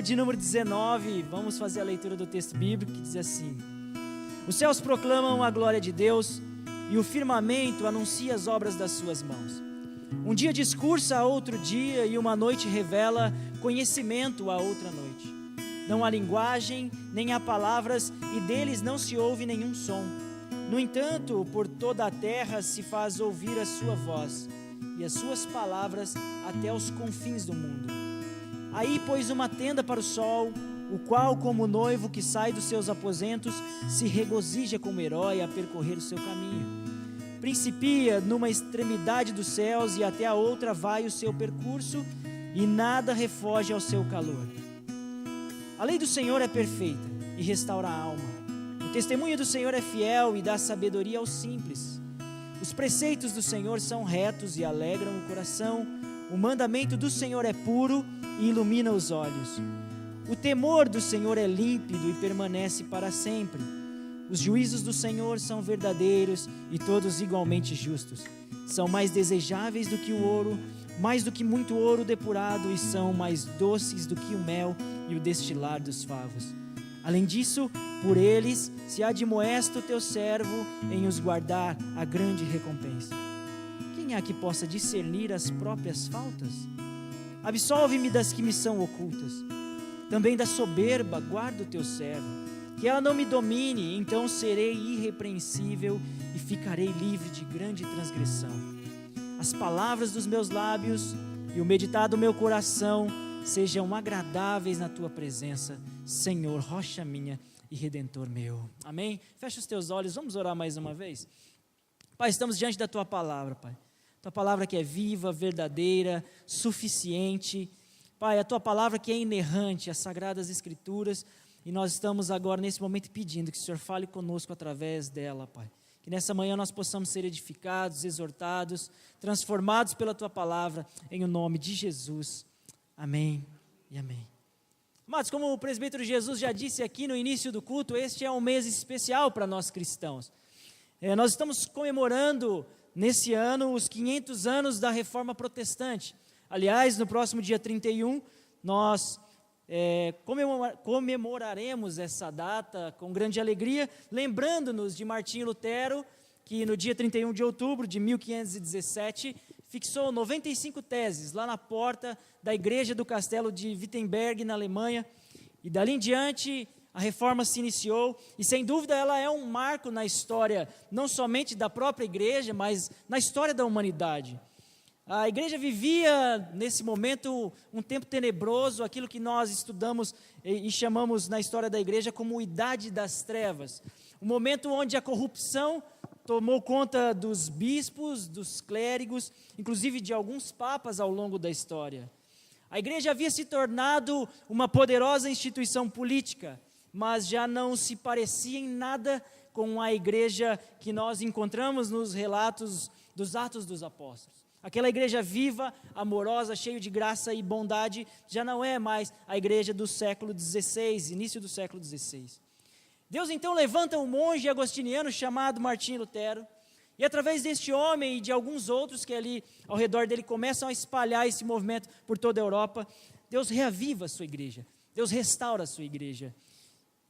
Salmo de número 19, vamos fazer a leitura do texto bíblico que diz assim: Os céus proclamam a glória de Deus e o firmamento anuncia as obras das suas mãos. Um dia discursa a outro dia e uma noite revela conhecimento a outra noite. Não há linguagem, nem há palavras e deles não se ouve nenhum som. No entanto, por toda a terra se faz ouvir a sua voz e as suas palavras até os confins do mundo. Aí pôs uma tenda para o sol, o qual, como noivo que sai dos seus aposentos, se regozija como herói a percorrer o seu caminho. Principia numa extremidade dos céus e até a outra vai o seu percurso, e nada refoge ao seu calor. A lei do Senhor é perfeita e restaura a alma. O testemunho do Senhor é fiel e dá sabedoria aos simples. Os preceitos do Senhor são retos e alegram o coração. O mandamento do Senhor é puro e ilumina os olhos. O temor do Senhor é límpido e permanece para sempre. Os juízos do Senhor são verdadeiros e todos igualmente justos. São mais desejáveis do que o ouro, mais do que muito ouro depurado, e são mais doces do que o mel e o destilar dos favos. Além disso, por eles se admoesta o teu servo em os guardar a grande recompensa. Quem há que possa discernir as próprias faltas? Absolve-me das que me são ocultas. Também da soberba guarda o teu servo. Que ela não me domine, então serei irrepreensível e ficarei livre de grande transgressão. As palavras dos meus lábios e o meditar do meu coração sejam agradáveis na tua presença, Senhor, rocha minha e redentor meu. Amém? Fecha os teus olhos, vamos orar mais uma vez. Pai, estamos diante da tua palavra, Pai. Tua palavra que é viva, verdadeira, suficiente. Pai, a tua palavra que é inerrante, as sagradas escrituras. E nós estamos agora nesse momento pedindo que o Senhor fale conosco através dela, Pai. Que nessa manhã nós possamos ser edificados, exortados, transformados pela Tua palavra, em o nome de Jesus. Amém e amém. Amados, como o presbítero Jesus já disse aqui no início do culto, este é um mês especial para nós cristãos. Nós estamos comemorando nesse ano os 500 anos da Reforma Protestante. Aliás, no próximo dia 31, nós comemoraremos essa data com grande alegria, lembrando-nos de Martinho Lutero, que no dia 31 de outubro de 1517, fixou 95 teses lá na porta da igreja do castelo de Wittenberg, na Alemanha, e dali em diante a reforma se iniciou, e sem dúvida ela é um marco na história, não somente da própria igreja, mas na história da humanidade. A igreja vivia, nesse momento, um tempo tenebroso, aquilo que nós estudamos e chamamos na história da igreja como Idade das Trevas. Um momento onde a corrupção tomou conta dos bispos, dos clérigos, inclusive de alguns papas ao longo da história. A igreja havia se tornado uma poderosa instituição política, mas já não se parecia em nada com a igreja que nós encontramos nos relatos dos Atos dos Apóstolos. Aquela igreja viva, amorosa, cheia de graça e bondade, já não é mais a igreja do século XVI, início do século XVI. Deus então levanta um monge agostiniano chamado Martinho Lutero, e através deste homem e de alguns outros que ali ao redor dele começam a espalhar esse movimento por toda a Europa, Deus reaviva a sua igreja, Deus restaura a sua igreja.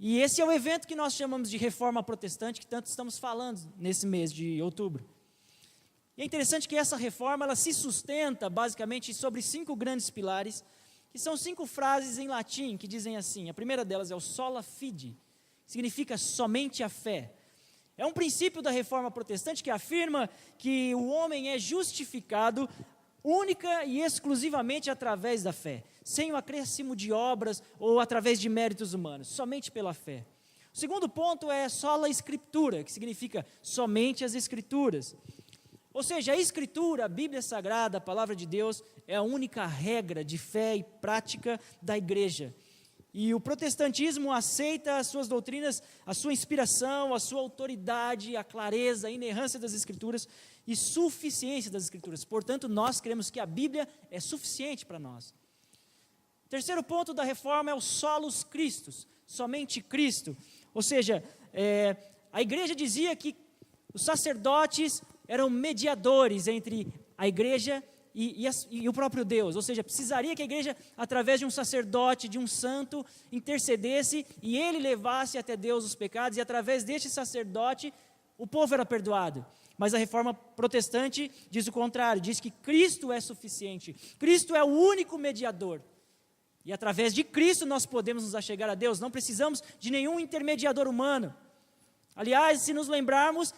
E esse é o evento que nós chamamos de Reforma Protestante, que tanto estamos falando nesse mês de outubro. E é interessante que essa reforma ela se sustenta basicamente sobre 5 grandes pilares, que são 5 frases em latim que dizem assim. A primeira delas é o sola fide, que significa somente a fé. É um princípio da reforma protestante que afirma que o homem é justificado única e exclusivamente através da fé, sem o acréscimo de obras ou através de méritos humanos, somente pela fé. O segundo ponto é sola scriptura, que significa somente as escrituras. Ou seja, a Escritura, a Bíblia Sagrada, a Palavra de Deus, é a única regra de fé e prática da igreja. E o protestantismo aceita as suas doutrinas, a sua inspiração, a sua autoridade, a clareza, a inerrância das Escrituras e suficiência das Escrituras. Portanto, nós cremos que a Bíblia é suficiente para nós. Terceiro ponto da reforma é o solus Christus, somente Cristo. Ou seja, a igreja dizia que os sacerdotes eram mediadores entre a igreja e o próprio Deus. Ou seja, precisaria que a igreja, através de um sacerdote, de um santo, intercedesse e ele levasse até Deus os pecados, e através deste sacerdote o povo era perdoado. Mas a reforma protestante diz o contrário, diz que Cristo é suficiente, Cristo é o único mediador. E através de Cristo nós podemos nos achegar a Deus, não precisamos de nenhum intermediador humano. Aliás, se nos lembrarmos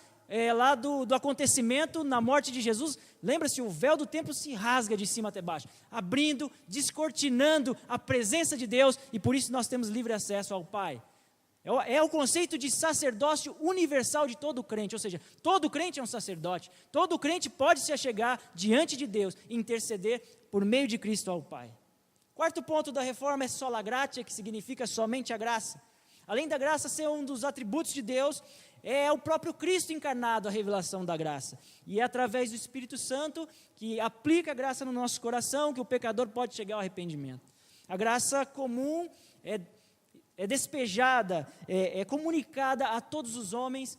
lá do acontecimento na morte de Jesus, lembra-se, o véu do templo se rasga de cima até baixo, abrindo, descortinando a presença de Deus, e por isso nós temos livre acesso ao Pai. É o conceito de sacerdócio universal de todo crente, ou seja, todo crente é um sacerdote, todo crente pode se achegar diante de Deus e interceder por meio de Cristo ao Pai. Quarto ponto da reforma é sola gratia, que significa somente a graça. Além da graça ser um dos atributos de Deus, é o próprio Cristo encarnado a revelação da graça. E é através do Espírito Santo que aplica a graça no nosso coração que o pecador pode chegar ao arrependimento. A graça comum é despejada, é comunicada a todos os homens,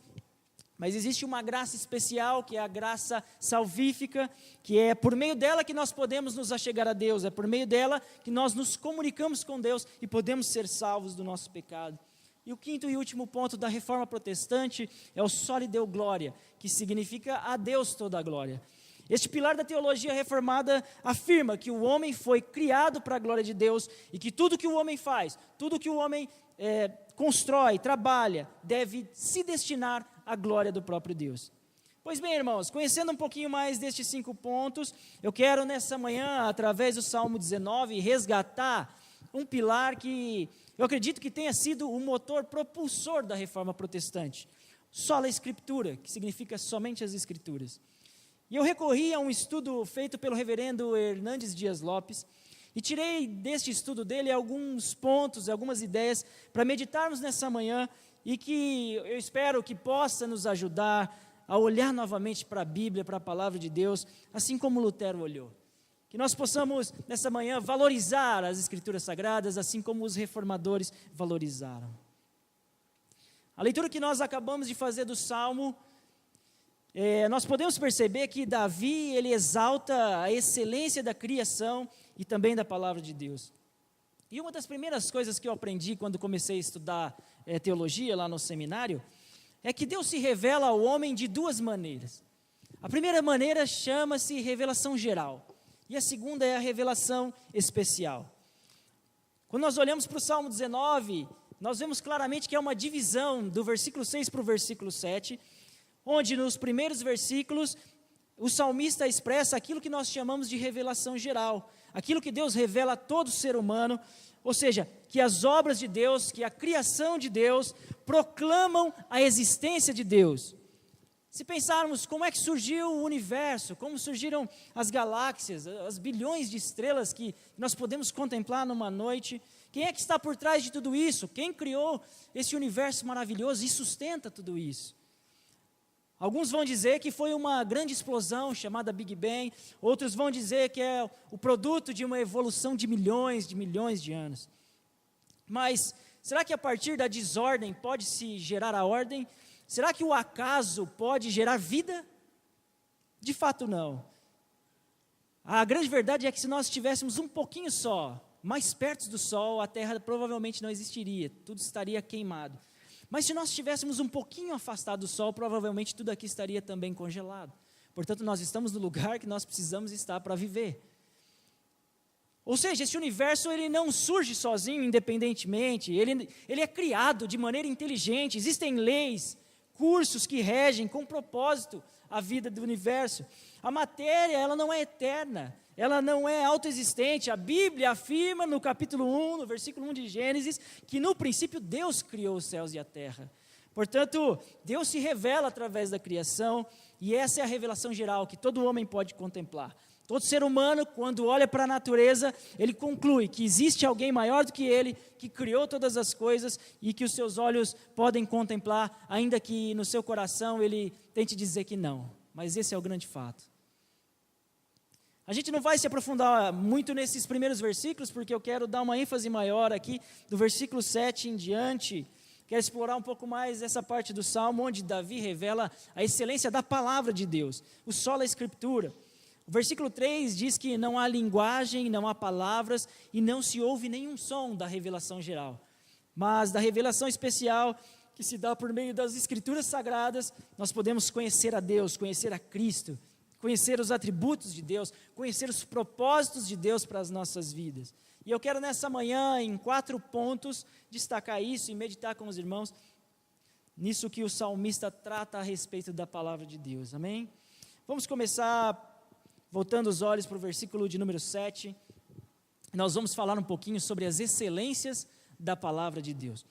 mas existe uma graça especial, que é a graça salvífica, que é por meio dela que nós podemos nos achegar a Deus, é por meio dela que nós nos comunicamos com Deus e podemos ser salvos do nosso pecado. E o quinto e último ponto da reforma protestante é o soli deo gloria, que significa a Deus toda a glória. Este pilar da teologia reformada afirma que o homem foi criado para a glória de Deus e que tudo que o homem faz, tudo que o homem constrói, trabalha, deve se destinar à glória do próprio Deus. Pois bem, irmãos, conhecendo um pouquinho mais destes 5 pontos, eu quero nessa manhã, através do Salmo 19, resgatar um pilar que eu acredito que tenha sido o motor propulsor da reforma protestante. Sola Escritura, que significa somente as Escrituras. E eu recorri a um estudo feito pelo reverendo Hernandes Dias Lopes, e tirei deste estudo dele alguns pontos, algumas ideias, para meditarmos nessa manhã, e que eu espero que possa nos ajudar a olhar novamente para a Bíblia, para a Palavra de Deus, assim como Lutero olhou. Que nós possamos, nessa manhã, valorizar as Escrituras Sagradas, assim como os reformadores valorizaram. A leitura que nós acabamos de fazer do Salmo, nós podemos perceber que Davi, ele exalta a excelência da criação e também da palavra de Deus. E uma das primeiras coisas que eu aprendi quando comecei a estudar teologia lá no seminário, é que Deus se revela ao homem de 2 maneiras. A primeira maneira chama-se revelação geral, e a segunda é a revelação especial. Quando nós olhamos para o Salmo 19, nós vemos claramente que é uma divisão do versículo 6 para o versículo 7, onde nos primeiros versículos o salmista expressa aquilo que nós chamamos de revelação geral, aquilo que Deus revela a todo ser humano, ou seja, que as obras de Deus, que a criação de Deus proclamam a existência de Deus. Se pensarmos como é que surgiu o universo, como surgiram as galáxias, as bilhões de estrelas que nós podemos contemplar numa noite, quem é que está por trás de tudo isso? Quem criou esse universo maravilhoso e sustenta tudo isso? Alguns vão dizer que foi uma grande explosão chamada Big Bang, outros vão dizer que é o produto de uma evolução de milhões de anos. Mas será que a partir da desordem pode se gerar a ordem? Será que o acaso pode gerar vida? De fato não. A grande verdade é que se nós estivéssemos um pouquinho só, mais perto do Sol, a Terra provavelmente não existiria, tudo estaria queimado. Mas se nós estivéssemos um pouquinho afastados do Sol, provavelmente tudo aqui estaria também congelado. Portanto, nós estamos no lugar que nós precisamos estar para viver. Ou seja, esse universo ele não surge sozinho, independentemente, ele é criado de maneira inteligente, existem leis, cursos que regem com propósito a vida do universo. A matéria, ela não é eterna, ela não é autoexistente. A Bíblia afirma no capítulo 1, no versículo 1 de Gênesis, que no princípio Deus criou os céus e a terra. Portanto, Deus se revela através da criação, e essa é a revelação geral que todo homem pode contemplar. Todo ser humano, quando olha para a natureza, ele conclui que existe alguém maior do que ele, que criou todas as coisas e que os seus olhos podem contemplar, ainda que no seu coração ele tente dizer que não. Mas esse é o grande fato. A gente não vai se aprofundar muito nesses primeiros versículos, porque eu quero dar uma ênfase maior aqui, do versículo 7 em diante. Quero explorar um pouco mais essa parte do Salmo, onde Davi revela a excelência da palavra de Deus, o sola Escritura. O versículo 3 diz que não há linguagem, não há palavras e não se ouve nenhum som da revelação geral. Mas da revelação especial que se dá por meio das Escrituras Sagradas, nós podemos conhecer a Deus, conhecer a Cristo, conhecer os atributos de Deus, conhecer os propósitos de Deus para as nossas vidas. E eu quero nessa manhã, em 4 pontos, destacar isso e meditar com os irmãos nisso que o salmista trata a respeito da palavra de Deus, amém? Vamos começar voltando os olhos para o versículo de número 7, nós vamos falar um pouquinho sobre as excelências da palavra de Deus.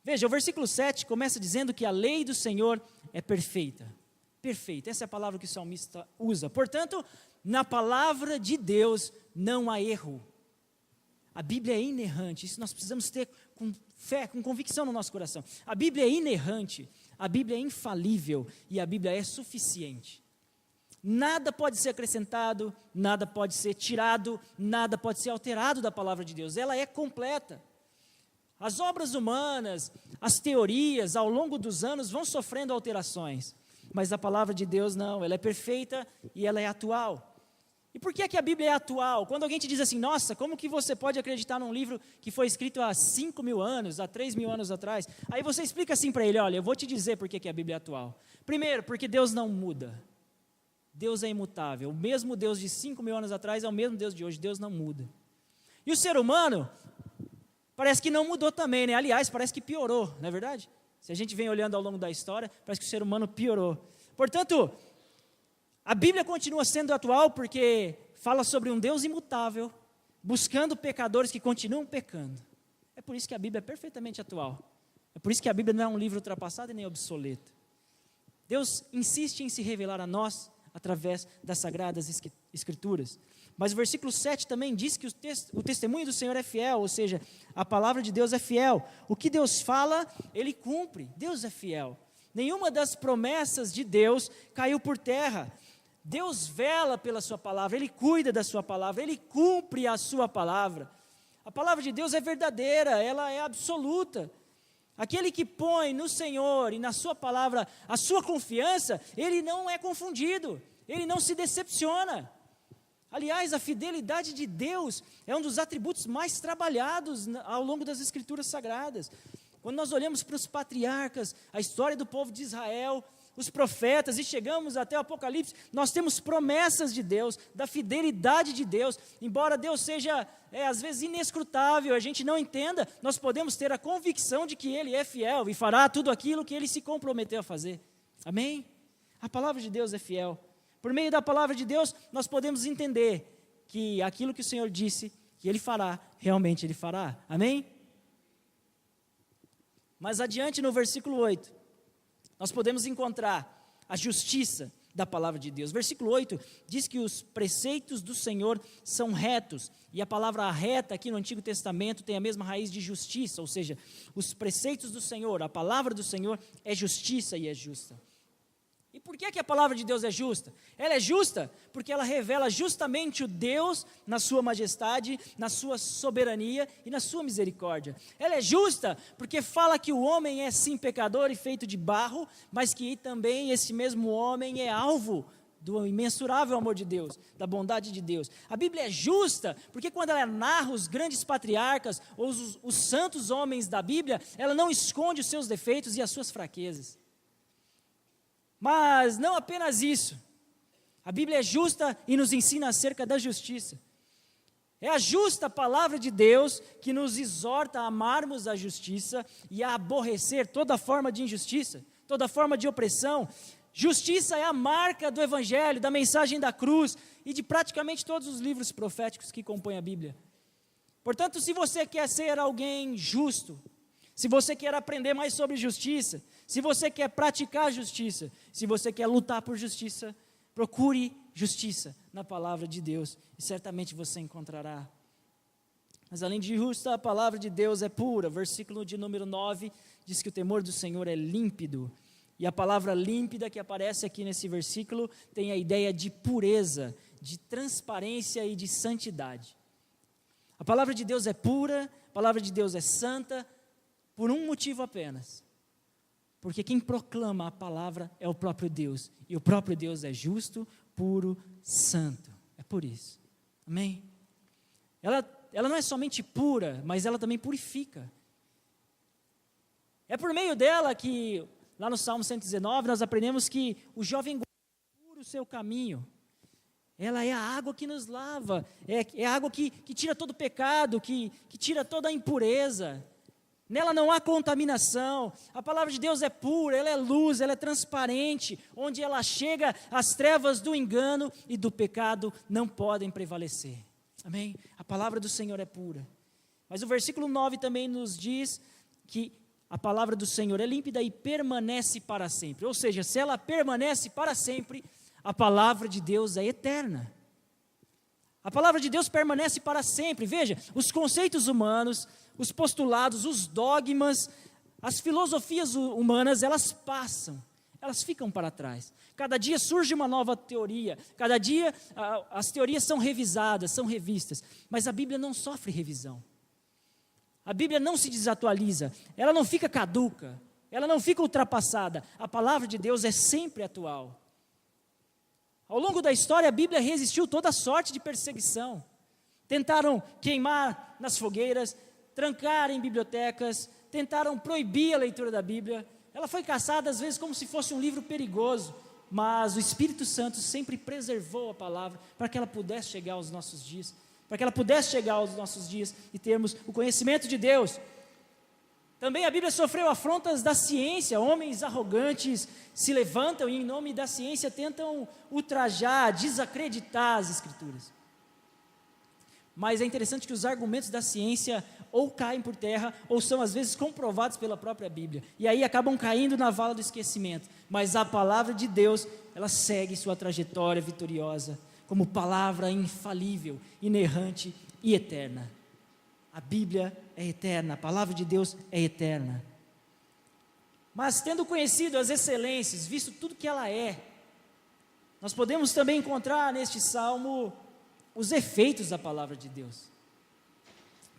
Veja, o versículo 7 começa dizendo que a lei do Senhor é perfeita. Perfeita, essa é a palavra que o salmista usa. Portanto, na palavra de Deus não há erro. A Bíblia é inerrante, isso nós precisamos ter com fé, com convicção no nosso coração. A Bíblia é inerrante, a Bíblia é infalível e a Bíblia é suficiente. Nada pode ser acrescentado, nada pode ser tirado, nada pode ser alterado da palavra de Deus. Ela é completa. As obras humanas, as teorias, ao longo dos anos vão sofrendo alterações, mas a palavra de Deus não, ela é perfeita e ela é atual. E por que é que a Bíblia é atual? Quando alguém te diz assim, nossa, como que você pode acreditar num livro que foi escrito há 5.000 anos, há 3.000 anos atrás? Aí você explica assim para ele, olha, eu vou te dizer por que a Bíblia é atual. Primeiro, porque Deus não muda. Deus é imutável. O mesmo Deus de 5.000 anos atrás é o mesmo Deus de hoje. Deus não muda. E o ser humano parece que não mudou também, né? Aliás, parece que piorou, não é verdade? Se a gente vem olhando ao longo da história, parece que o ser humano piorou. Portanto, a Bíblia continua sendo atual porque fala sobre um Deus imutável, buscando pecadores que continuam pecando. É por isso que a Bíblia é perfeitamente atual. É por isso que a Bíblia não é um livro ultrapassado e nem obsoleto. Deus insiste em se revelar a nós através das Sagradas Escrituras. Mas o versículo 7 também diz que o testemunho do Senhor é fiel, ou seja, a palavra de Deus é fiel. O que Deus fala, Ele cumpre. Deus é fiel. Nenhuma das promessas de Deus caiu por terra. Deus vela pela sua palavra, Ele cuida da sua palavra, Ele cumpre a sua palavra. A palavra de Deus é verdadeira, ela é absoluta. Aquele que põe no Senhor e na sua palavra a sua confiança, ele não é confundido, ele não se decepciona. Aliás, a fidelidade de Deus é um dos atributos mais trabalhados ao longo das Escrituras Sagradas. Quando nós olhamos para os patriarcas, a história do povo de Israel, os profetas, e chegamos até o Apocalipse, nós temos promessas de Deus, da fidelidade de Deus. Embora Deus seja, às vezes, inescrutável, a gente não entenda, nós podemos ter a convicção de que Ele é fiel e fará tudo aquilo que Ele se comprometeu a fazer. Amém? A palavra de Deus é fiel. Por meio da palavra de Deus, nós podemos entender que aquilo que o Senhor disse que Ele fará, realmente Ele fará. Amém? Mas adiante no versículo 8, nós podemos encontrar a justiça da palavra de Deus. Versículo 8 diz que os preceitos do Senhor são retos, e a palavra reta aqui no Antigo Testamento tem a mesma raiz de justiça, ou seja, os preceitos do Senhor, a palavra do Senhor é justiça e é justa. E por que a palavra de Deus é justa? Ela é justa porque ela revela justamente o Deus na sua majestade, na sua soberania e na sua misericórdia. Ela é justa porque fala que o homem é sim pecador e feito de barro, mas que também esse mesmo homem é alvo do imensurável amor de Deus, da bondade de Deus. A Bíblia é justa porque quando ela narra os grandes patriarcas ou os santos homens da Bíblia, ela não esconde os seus defeitos e as suas fraquezas. Mas não apenas isso, a Bíblia é justa e nos ensina acerca da justiça. É a justa palavra de Deus que nos exorta a amarmos a justiça e a aborrecer toda forma de injustiça, toda forma de opressão. Justiça é a marca do Evangelho, da mensagem da cruz e de praticamente todos os livros proféticos que compõem a Bíblia. Portanto, se você quer ser alguém justo, se você quer aprender mais sobre justiça, se você quer praticar justiça, se você quer lutar por justiça, procure justiça na palavra de Deus e certamente você encontrará. Mas além de justa, a palavra de Deus é pura. Versículo de número 9 diz que o temor do Senhor é límpido. E a palavra límpida que aparece aqui nesse versículo tem a ideia de pureza, de transparência e de santidade. A palavra de Deus é pura, a palavra de Deus é santa, por um motivo apenas. Porque quem proclama a palavra é o próprio Deus. E o próprio Deus é justo, puro, santo. É por isso. Amém? Ela não é somente pura, mas ela também purifica. É por meio dela que, lá no Salmo 119, nós aprendemos que o jovem guarda puro o seu caminho. Ela é a água que nos lava, é a água que tira todo o pecado, que tira toda a impureza. Nela não há contaminação. A palavra de Deus é pura, ela é luz, ela é transparente. Onde ela chega, as trevas do engano e do pecado não podem prevalecer. Amém? A palavra do Senhor é pura. Mas o versículo 9 também nos diz que a palavra do Senhor é límpida e permanece para sempre. Ou seja, se ela permanece para sempre, a palavra de Deus é eterna. A palavra de Deus permanece para sempre. Veja, os conceitos humanos, os postulados, os dogmas, as filosofias humanas, elas passam, elas ficam para trás. Cada dia surge uma nova teoria, cada dia as teorias são revisadas, são revistas, mas a Bíblia não sofre revisão. A Bíblia não se desatualiza, ela não fica caduca, ela não fica ultrapassada. A palavra de Deus é sempre atual. Ao longo da história, a Bíblia resistiu toda sorte de perseguição. Tentaram queimar nas fogueiras, trancar em bibliotecas, tentaram proibir a leitura da Bíblia. Ela foi caçada às vezes como se fosse um livro perigoso, mas o Espírito Santo sempre preservou a palavra para que ela pudesse chegar aos nossos dias, e termos o conhecimento de Deus. Também a Bíblia sofreu afrontas da ciência. Homens arrogantes se levantam e em nome da ciência tentam ultrajar, desacreditar as Escrituras. Mas é interessante que os argumentos da ciência ou caem por terra, ou são às vezes comprovados pela própria Bíblia, e aí acabam caindo na vala do esquecimento. Mas a palavra de Deus, ela segue sua trajetória vitoriosa, como palavra infalível, inerrante e eterna. A Bíblia é eterna, a palavra de Deus é eterna. Mas tendo conhecido as excelências, visto tudo que ela é, nós podemos também encontrar neste salmo os efeitos da palavra de Deus.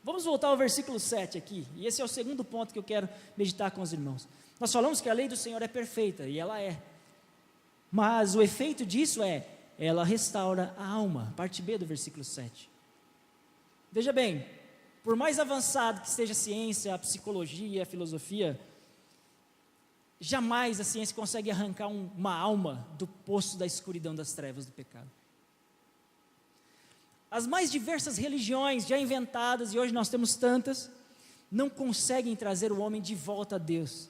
Vamos voltar ao versículo 7 aqui, e esse é o segundo ponto que eu quero meditar com os irmãos. Nós falamos que a lei do Senhor é perfeita, e ela é. Mas o efeito disso ela restaura a alma, parte B do versículo 7. Veja bem, por mais avançado que esteja a ciência, a psicologia, a filosofia, jamais a ciência consegue arrancar uma alma do poço da escuridão das trevas do pecado. As mais diversas religiões já inventadas, e hoje nós temos tantas, não conseguem trazer o homem de volta a Deus.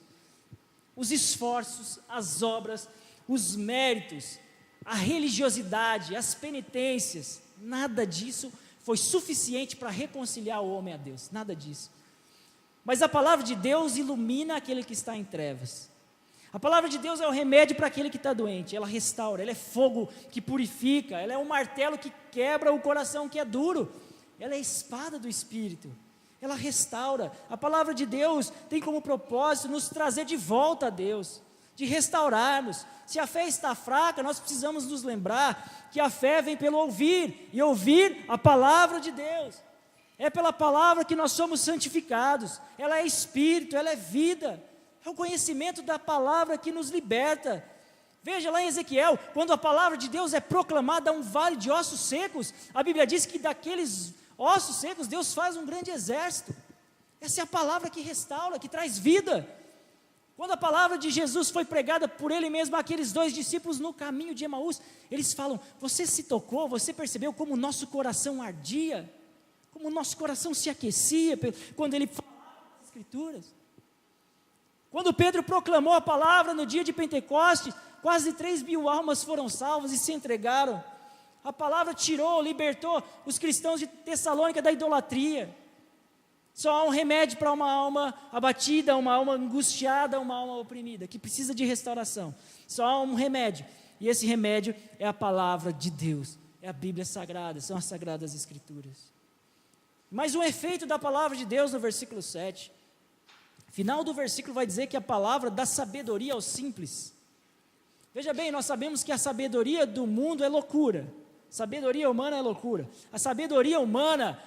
Os esforços, as obras, os méritos, a religiosidade, as penitências, nada disso foi suficiente para reconciliar o homem a Deus, nada disso. Mas a palavra de Deus ilumina aquele que está em trevas. A palavra de Deus é o remédio para aquele que está doente, ela restaura, ela é fogo que purifica, ela é um martelo que quebra o coração que é duro, ela é a espada do Espírito, ela restaura. A palavra de Deus tem como propósito nos trazer de volta a Deus, de restaurar-nos. Se a fé está fraca, nós precisamos nos lembrar que a fé vem pelo ouvir, e ouvir a palavra de Deus. É pela palavra que nós somos santificados, ela é Espírito, ela é vida, é o conhecimento da palavra que nos liberta. Veja lá em Ezequiel, quando a palavra de Deus é proclamada a um vale de ossos secos, a Bíblia diz que daqueles ossos secos Deus faz um grande exército. Essa é a palavra que restaura, que traz vida. Quando a palavra de Jesus foi pregada por ele mesmo àqueles 2 discípulos no caminho de Emaús, eles falam: você se tocou, você percebeu como o nosso coração ardia, como o nosso coração se aquecia quando ele falava as Escrituras. Quando Pedro proclamou a palavra no dia de Pentecostes, quase 3.000 almas foram salvas e se entregaram. A palavra tirou, libertou os cristãos de Tessalônica da idolatria. Só há um remédio para uma alma abatida, uma alma angustiada, uma alma oprimida, que precisa de restauração. Só há um remédio, e esse remédio é a palavra de Deus, é a Bíblia Sagrada, são as Sagradas Escrituras. Mas o efeito da palavra de Deus no versículo 7, final do versículo vai dizer que a palavra dá sabedoria aos simples. Veja bem, nós sabemos que a sabedoria do mundo é loucura, sabedoria humana é loucura. A sabedoria humana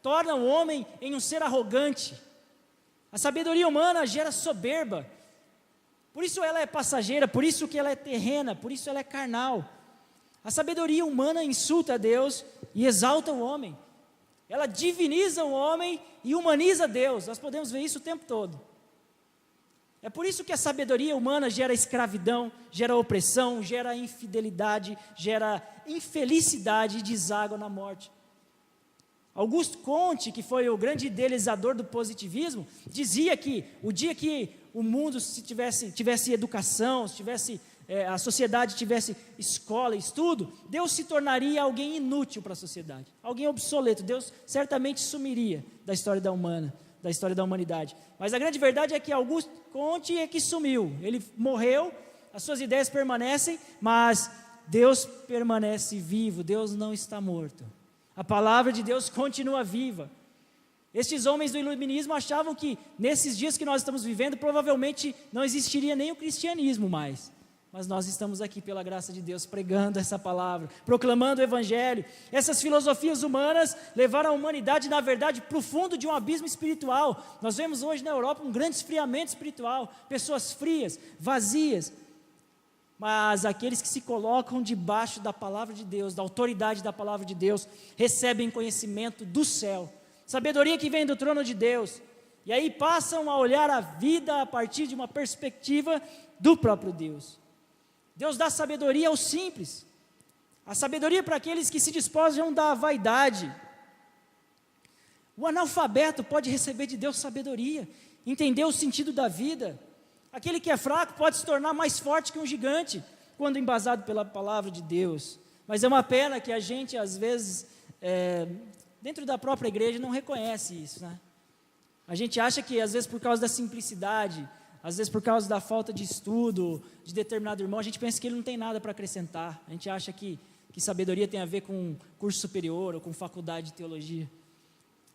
torna o homem em um ser arrogante. A sabedoria humana gera soberba. Por isso ela é passageira, por isso que ela é terrena, por isso ela é carnal. A sabedoria humana insulta a Deus e exalta o homem. Ela diviniza o homem e humaniza Deus. Nós podemos ver isso o tempo todo. É por isso que a sabedoria humana gera escravidão, gera opressão, gera infidelidade, gera infelicidade e deságua na morte. Auguste Comte, que foi o grande idealizador do positivismo, dizia que o dia que o mundo tivesse educação, a sociedade tivesse escola, estudo, Deus se tornaria alguém inútil para a sociedade, alguém obsoleto. Deus certamente sumiria da história da humanidade. Mas a grande verdade é que Auguste Comte é que sumiu. Ele morreu, as suas ideias permanecem, mas Deus permanece vivo, Deus não está morto. A palavra de Deus continua viva. Estes homens do iluminismo achavam que nesses dias que nós estamos vivendo, provavelmente não existiria nem o cristianismo mais. Mas nós estamos aqui pela graça de Deus pregando essa palavra, proclamando o evangelho. Essas filosofias humanas levaram a humanidade, na verdade, para o fundo de um abismo espiritual. Nós vemos hoje na Europa um grande esfriamento espiritual, pessoas frias, vazias. Mas aqueles que se colocam debaixo da palavra de Deus, da autoridade da palavra de Deus, recebem conhecimento do céu, sabedoria que vem do trono de Deus, e aí passam a olhar a vida a partir de uma perspectiva do próprio Deus. Deus dá sabedoria aos simples, a sabedoria para aqueles que se despojam da vaidade. O analfabeto pode receber de Deus sabedoria, entender o sentido da vida. Aquele que é fraco pode se tornar mais forte que um gigante, quando embasado pela palavra de Deus. Mas é uma pena que a gente, às vezes, dentro da própria igreja, não reconhece isso, né? A gente acha que, às vezes, por causa da simplicidade, às vezes por causa da falta de estudo de determinado irmão, a gente pensa que ele não tem nada para acrescentar. A gente acha que sabedoria tem a ver com curso superior ou com faculdade de teologia.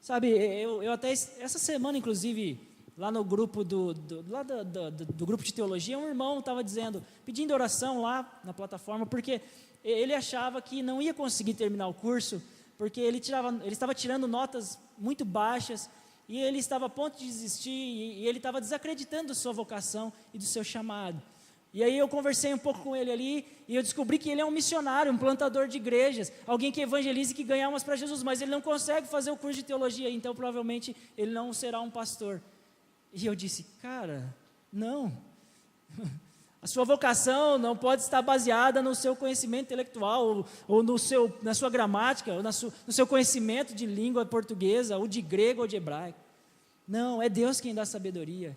Sabe, eu até, essa semana, inclusive, lá no grupo do grupo de teologia, um irmão estava pedindo oração lá na plataforma, porque ele achava que não ia conseguir terminar o curso, porque ele estava tirando notas muito baixas, e ele estava a ponto de desistir, e ele estava desacreditando da sua vocação e do seu chamado. E aí eu conversei um pouco com ele ali, e eu descobri que ele é um missionário, um plantador de igrejas, alguém que evangeliza e que ganha almas para Jesus, mas ele não consegue fazer o curso de teologia, então provavelmente ele não será um pastor. E eu disse, cara, não, a sua vocação não pode estar baseada no seu conhecimento intelectual, ou na sua gramática, ou no seu conhecimento de língua portuguesa, ou de grego ou de hebraico. Não, é Deus quem dá sabedoria,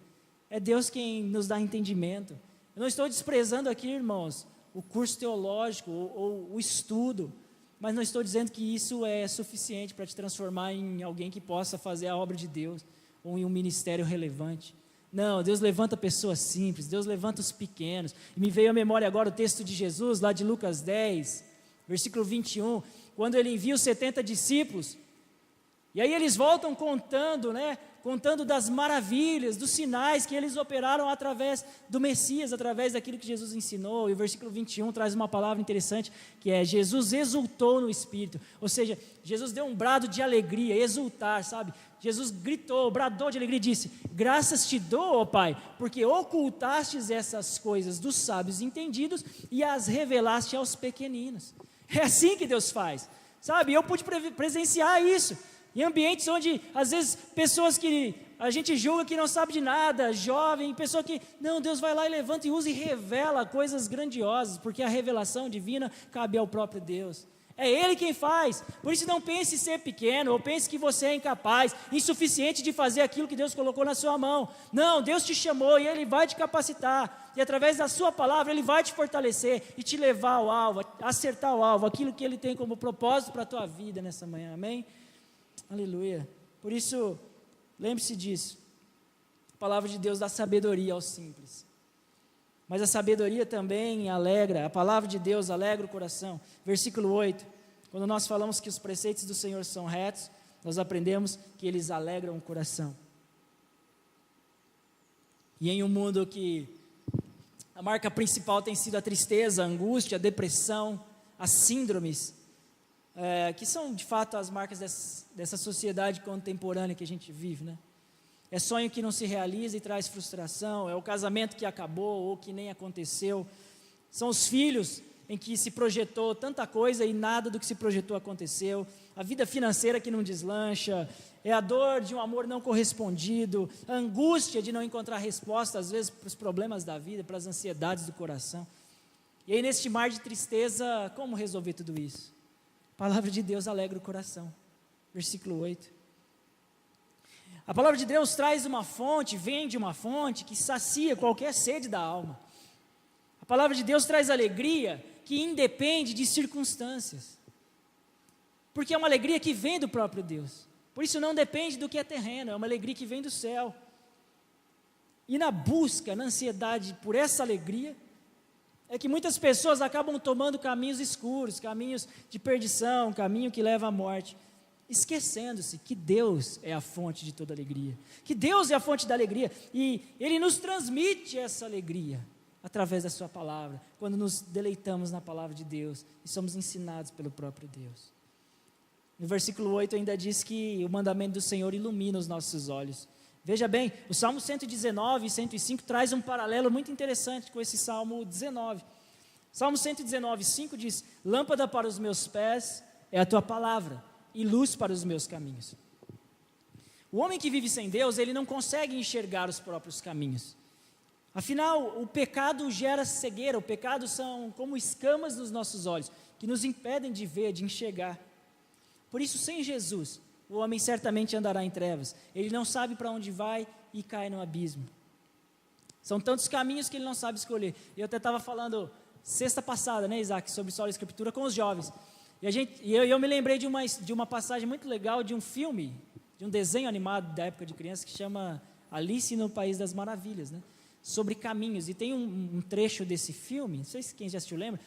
é Deus quem nos dá entendimento. Eu não estou desprezando aqui, irmãos, o curso teológico, ou o estudo, mas não estou dizendo que isso é suficiente para te transformar em alguém que possa fazer a obra de Deus, ou em um ministério relevante. Não, Deus levanta pessoas simples, Deus levanta os pequenos. E me veio à memória agora o texto de Jesus, lá de Lucas 10, versículo 21, quando ele envia os 70 discípulos, e aí eles voltam contando das maravilhas, dos sinais que eles operaram através do Messias, através daquilo que Jesus ensinou. E o versículo 21 traz uma palavra interessante, que é: Jesus exultou no Espírito, ou seja, Jesus deu um brado de alegria, exultar, sabe? Jesus gritou, bradou de alegria e disse: graças te dou, ó Pai, porque ocultastes essas coisas dos sábios entendidos e as revelaste aos pequeninos. É assim que Deus faz, sabe? Eu pude presenciar isso em ambientes onde, às vezes, pessoas que a gente julga que não sabe de nada, jovem, pessoa que, não, Deus vai lá e levanta e usa e revela coisas grandiosas, porque a revelação divina cabe ao próprio Deus. É Ele quem faz. Por isso não pense em ser pequeno, ou pense que você é incapaz, insuficiente de fazer aquilo que Deus colocou na sua mão. Não, Deus te chamou e Ele vai te capacitar, e através da sua palavra Ele vai te fortalecer e te levar ao alvo, acertar o alvo, aquilo que Ele tem como propósito para a tua vida nessa manhã, amém? Aleluia. Por isso, lembre-se disso, a palavra de Deus dá sabedoria aos simples, mas a sabedoria também alegra, a palavra de Deus alegra o coração. Versículo 8, quando nós falamos que os preceitos do Senhor são retos, nós aprendemos que eles alegram o coração. E em um mundo que a marca principal tem sido a tristeza, a angústia, a depressão, as síndromes, que são de fato as marcas dessa sociedade contemporânea que a gente vive, né? É sonho que não se realiza e traz frustração, é o casamento que acabou ou que nem aconteceu, são os filhos em que se projetou tanta coisa e nada do que se projetou aconteceu, a vida financeira que não deslancha, é a dor de um amor não correspondido, a angústia de não encontrar resposta, às vezes, para os problemas da vida, para as ansiedades do coração. E aí, neste mar de tristeza, como resolver tudo isso? A palavra de Deus alegra o coração. Versículo 8. A palavra de Deus traz uma fonte, vem de uma fonte que sacia qualquer sede da alma. A palavra de Deus traz alegria que independe de circunstâncias. Porque é uma alegria que vem do próprio Deus. Por isso não depende do que é terreno, é uma alegria que vem do céu. E na busca, na ansiedade por essa alegria, é que muitas pessoas acabam tomando caminhos escuros, caminhos de perdição, caminho que leva à morte, esquecendo-se que Deus é a fonte de toda alegria, que Deus é a fonte da alegria, e Ele nos transmite essa alegria, através da sua palavra, quando nos deleitamos na palavra de Deus, e somos ensinados pelo próprio Deus. No versículo 8 ainda diz que o mandamento do Senhor ilumina os nossos olhos. Veja bem, o Salmo 119 e 105 traz um paralelo muito interessante com esse Salmo 19. Salmo 119, 5 diz: lâmpada para os meus pés é a tua palavra, e luz para os meus caminhos. O homem que vive sem Deus, ele não consegue enxergar os próprios caminhos. Afinal, o pecado gera cegueira, o pecado são como escamas nos nossos olhos, que nos impedem de ver, de enxergar. Por isso, sem Jesus, o homem certamente andará em trevas. Ele não sabe para onde vai e cai no abismo. São tantos caminhos que ele não sabe escolher. Eu até estava falando sexta passada, né, Isaac, sobre Sola Escritura com os jovens. E eu me lembrei de uma passagem muito legal de um filme, de um desenho animado da época de criança, que chama Alice no País das Maravilhas, né? Sobre caminhos. E tem um trecho desse filme, não sei se quem já assistiu lembra,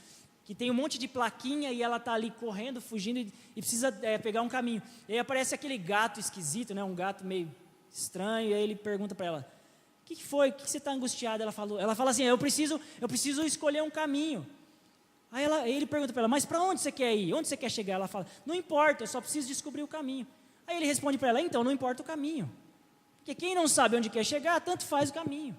que tem um monte de plaquinha e ela está ali correndo, fugindo e precisa pegar um caminho. E aí aparece aquele gato esquisito, né? Um gato meio estranho, e aí ele pergunta para ela: o que foi? O que você está angustiada? Ela fala assim: eu preciso escolher um caminho. Aí ele pergunta para ela: mas para onde você quer ir? Onde você quer chegar? Ela fala: não importa, eu só preciso descobrir o caminho. Aí ele responde para ela: então, não importa o caminho. Porque quem não sabe onde quer chegar, tanto faz o caminho.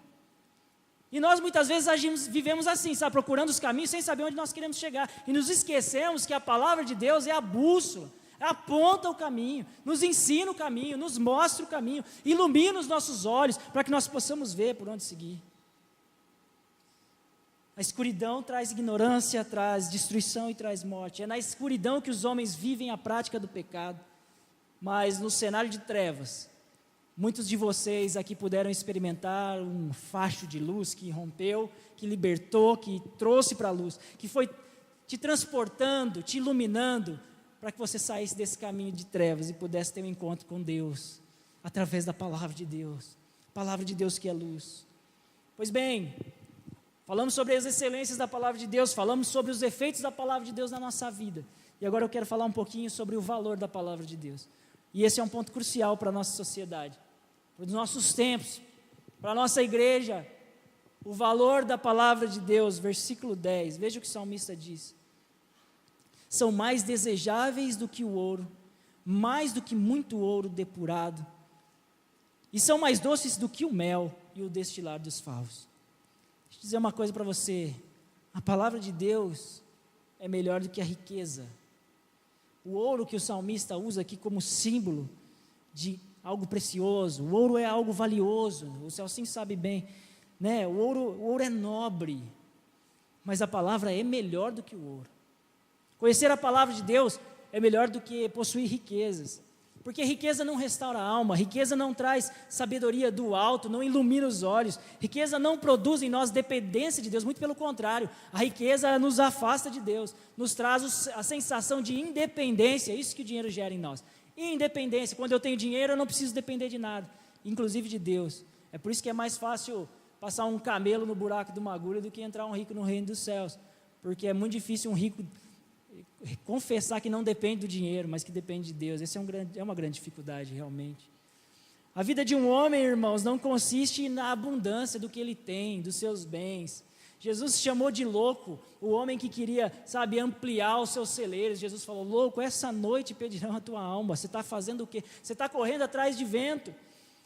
E nós muitas vezes vivemos assim, sabe, procurando os caminhos sem saber onde nós queremos chegar. E nos esquecemos que a palavra de Deus é a bússola, aponta o caminho, nos ensina o caminho, nos mostra o caminho, ilumina os nossos olhos para que nós possamos ver por onde seguir. A escuridão traz ignorância, traz destruição e traz morte. É na escuridão que os homens vivem a prática do pecado. Mas no cenário de trevas, muitos de vocês aqui puderam experimentar um facho de luz que rompeu, que libertou, que trouxe para a luz, que foi te transportando, te iluminando, para que você saísse desse caminho de trevas e pudesse ter um encontro com Deus, através da palavra de Deus, palavra de Deus que é luz. Pois bem, falamos sobre as excelências da palavra de Deus, falamos sobre os efeitos da palavra de Deus na nossa vida, e agora eu quero falar um pouquinho sobre o valor da palavra de Deus. E esse é um ponto crucial para a nossa sociedade, para os nossos tempos, para a nossa igreja. O valor da palavra de Deus, versículo 10, veja o que o salmista diz: são mais desejáveis do que o ouro, mais do que muito ouro depurado, e são mais doces do que o mel e o destilar dos favos. Deixa eu dizer uma coisa para você: a palavra de Deus é melhor do que a riqueza. O ouro que o salmista usa aqui como símbolo de algo precioso, o ouro é algo valioso, o Celcinho sabe bem, né? O ouro é nobre, mas a palavra é melhor do que o ouro. Conhecer a palavra de Deus é melhor do que possuir riquezas, porque riqueza não restaura a alma, riqueza não traz sabedoria do alto, não ilumina os olhos, riqueza não produz em nós dependência de Deus, muito pelo contrário, a riqueza nos afasta de Deus, nos traz a sensação de independência, isso que o dinheiro gera em nós. Independência, quando eu tenho dinheiro eu não preciso depender de nada, inclusive de Deus. É por isso que é mais fácil passar um camelo no buraco de uma agulha do que entrar um rico no reino dos céus, porque é muito difícil um rico confessar que não depende do dinheiro, mas que depende de Deus. Essa é uma grande dificuldade realmente. A vida de um homem, irmãos, não consiste na abundância do que ele tem, dos seus bens. Jesus chamou de louco o homem que queria, sabe, ampliar os seus celeiros. Jesus falou: louco, essa noite pedirão a tua alma. Você está fazendo o quê? Você está correndo atrás de vento.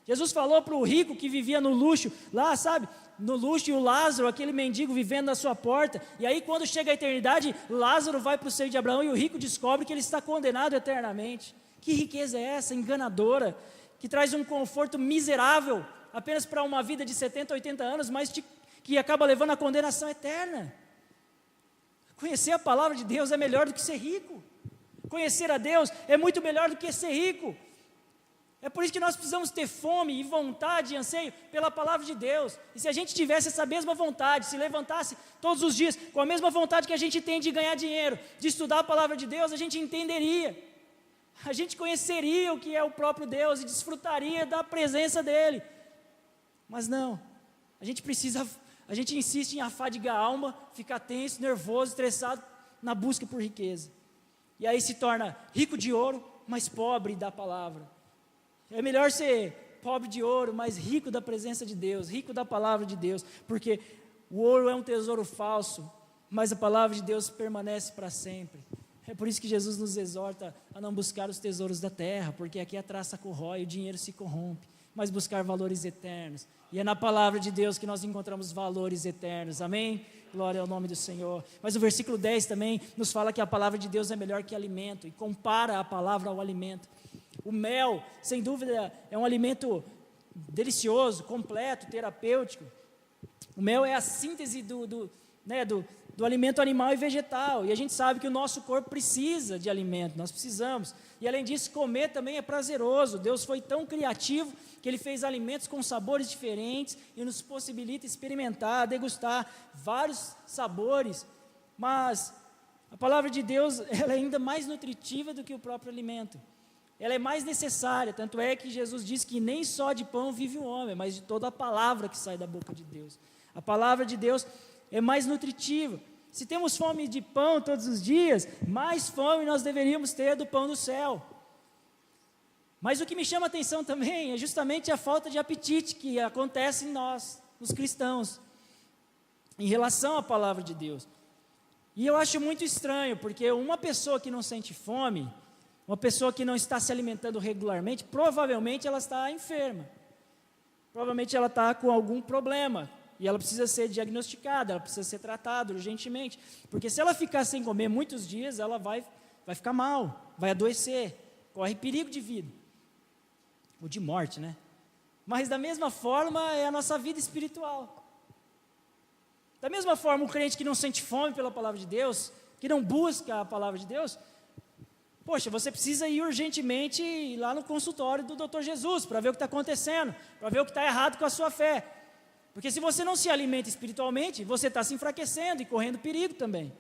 Jesus falou para o rico que vivia no luxo, lá, sabe, no luxo, e o Lázaro, aquele mendigo vivendo na sua porta, e aí quando chega a eternidade, Lázaro vai para o seio de Abraão e o rico descobre que ele está condenado eternamente. Que riqueza é essa, enganadora, que traz um conforto miserável, apenas para uma vida de 70, 80 anos, mas que acaba levando à condenação eterna. Conhecer a palavra de Deus é melhor do que ser rico. Conhecer a Deus é muito melhor do que ser rico. É por isso que nós precisamos ter fome e vontade e anseio pela palavra de Deus. E se a gente tivesse essa mesma vontade, se levantasse todos os dias com a mesma vontade que a gente tem de ganhar dinheiro, de estudar a palavra de Deus, a gente entenderia. A gente conheceria o que é o próprio Deus e desfrutaria da presença dEle. Mas não, a gente insiste em afadigar a alma, ficar tenso, nervoso, estressado na busca por riqueza. E aí se torna rico de ouro, mas pobre da palavra. É melhor ser pobre de ouro, mas rico da presença de Deus, rico da palavra de Deus, porque o ouro é um tesouro falso, mas a palavra de Deus permanece para sempre. É por isso que Jesus nos exorta a não buscar os tesouros da terra, porque aqui a traça corrói, o dinheiro se corrompe, mas buscar valores eternos. E é na palavra de Deus que nós encontramos valores eternos, amém? Glória ao nome do Senhor. Mas o versículo 10 também nos fala que a palavra de Deus é melhor que alimento, e compara a palavra ao alimento. O mel, sem dúvida, é um alimento delicioso, completo, terapêutico. O mel é a síntese do alimento animal e vegetal, e a gente sabe que o nosso corpo precisa de alimento, nós precisamos, e além disso, comer também é prazeroso. Deus foi tão criativo, que Ele fez alimentos com sabores diferentes, e nos possibilita experimentar, degustar vários sabores, mas a palavra de Deus, ela é ainda mais nutritiva do que o próprio alimento, ela é mais necessária, tanto é que Jesus diz que nem só de pão vive o homem, mas de toda a palavra que sai da boca de Deus. A palavra de Deus é mais nutritiva. Se temos fome de pão todos os dias, mais fome nós deveríamos ter do pão do céu. Mas o que me chama a atenção também é justamente a falta de apetite que acontece em nós, nos cristãos, em relação à palavra de Deus. E eu acho muito estranho, porque uma pessoa que não sente fome, uma pessoa que não está se alimentando regularmente, provavelmente ela está enferma, provavelmente ela está com algum problema, e ela precisa ser diagnosticada, ela precisa ser tratada urgentemente, porque se ela ficar sem comer muitos dias, ela vai ficar mal, vai adoecer, corre perigo de vida, ou de morte, né? Mas da mesma forma é a nossa vida espiritual. Da mesma forma, um crente que não sente fome pela palavra de Deus, que não busca a palavra de Deus, poxa, você precisa ir urgentemente lá no consultório do Dr. Jesus, para ver o que está acontecendo, para ver o que está errado com a sua fé. Porque se você não se alimenta espiritualmente, você está se enfraquecendo e correndo perigo também.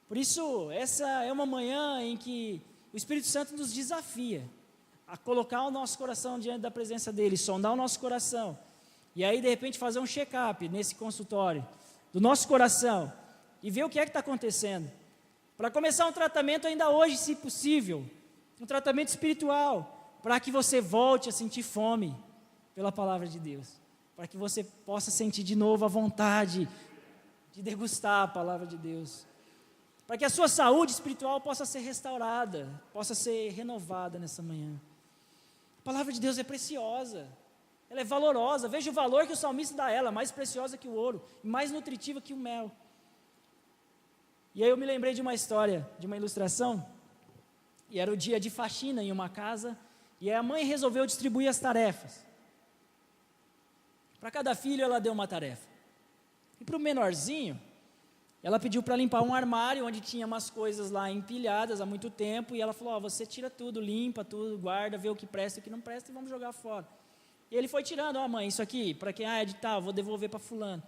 Por isso, essa é uma manhã em que o Espírito Santo nos desafia a colocar o nosso coração diante da presença dEle, sondar o nosso coração, e aí de repente fazer um check-up nesse consultório, do nosso coração, e ver o que é que está acontecendo, para começar um tratamento ainda hoje, se possível, um tratamento espiritual, para que você volte a sentir fome pela palavra de Deus, para que você possa sentir de novo a vontade de degustar a palavra de Deus, para que a sua saúde espiritual possa ser restaurada, possa ser renovada nessa manhã. A palavra de Deus é preciosa, ela é valorosa. Veja o valor que o salmista dá a ela, mais preciosa que o ouro, mais nutritiva que o mel. E aí eu me lembrei de uma história, de uma ilustração, e era o dia de faxina em uma casa, e a mãe resolveu distribuir as tarefas. Para cada filho ela deu uma tarefa. E para o menorzinho, ela pediu para limpar um armário, onde tinha umas coisas lá empilhadas há muito tempo, e ela falou, você tira tudo, limpa tudo, guarda, vê o que presta e o que não presta, e vamos jogar fora. E ele foi tirando, mãe, isso aqui, para quem é de tal, vou devolver para fulano.